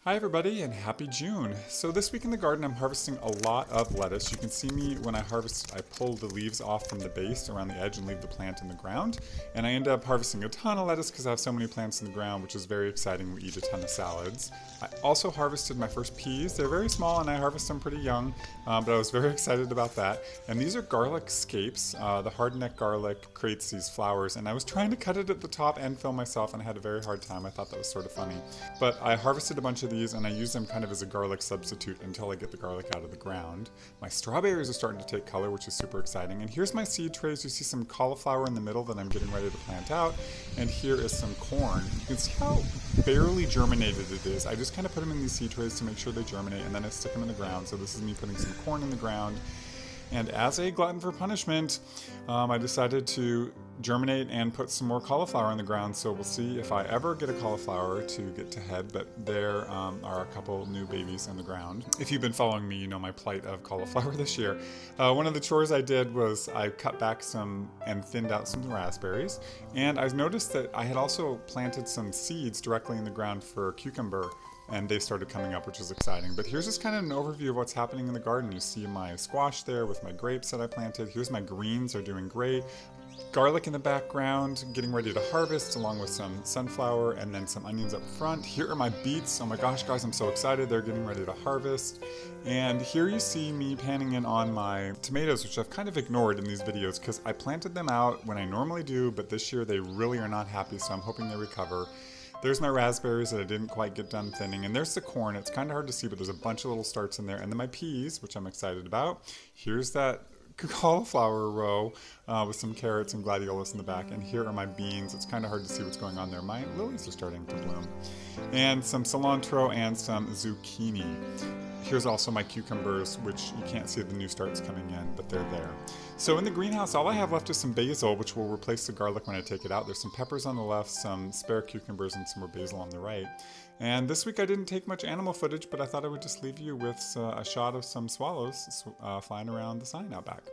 Hi everybody and happy June. So this week in the garden I'm harvesting a lot of lettuce. You can see me when I harvest, I pull the leaves off from the base around the edge and leave the plant in the ground. And I end up harvesting a ton of lettuce because I have so many plants in the ground, which is very exciting. We eat a ton of salads. I also harvested my first peas. They're very small and I harvest them pretty young, but I was very excited about that. And these are garlic scapes. The hardneck garlic creates these flowers, and I was trying to cut it at the top and film myself and I had a very hard time. I thought that was sort of funny. But I harvested a bunch of these and I use them kind of as a garlic substitute until I get the garlic out of the ground. My strawberries are starting to take color, which is super exciting. And here's my seed trays. You see some cauliflower in the middle that I'm getting ready to plant out. And here is some corn. You can see how barely germinated it is. I just kind of put them in these seed trays to make sure they germinate, and then I stick them in the ground. So this is me putting some corn in the ground. And as a glutton for punishment, I decided to germinate and put some more cauliflower in the ground. So we'll see if I ever get a cauliflower to get to head, but there are a couple new babies in the ground. If you've been following me, you know my plight of cauliflower this year. One of the chores I did was I cut back some and thinned out some raspberries. And I've noticed that I had also planted some seeds directly in the ground for cucumber, and they started coming up, which is exciting. But here's just kind of an overview of what's happening in the garden. You see my squash there with my grapes that I planted. Here's my greens, are doing great. Garlic in the background, getting ready to harvest, along with some sunflower and then some onions up front. Here are my beets. Oh my gosh, guys, I'm so excited. They're getting ready to harvest. And here you see me panning in on my tomatoes, which I've kind of ignored in these videos because I planted them out when I normally do, but this year they really are not happy, so I'm hoping they recover. There's my raspberries that I didn't quite get done thinning, and there's the corn. It's kind of hard to see, but there's a bunch of little starts in there. And then my peas, which I'm excited about. Here's that cauliflower row with some carrots and gladiolus in the back, and here are my beans. It's kind of hard to see what's going on there. My lilies are starting to bloom. And some cilantro and some zucchini. Here's also my cucumbers, which you can't see the new starts coming in, but they're there. So in the greenhouse, all I have left is some basil, which will replace the garlic when I take it out. There's some peppers on the left, some spare cucumbers, and some more basil on the right. And this week I didn't take much animal footage, but I thought I would just leave you with a shot of some swallows flying around the sign out back.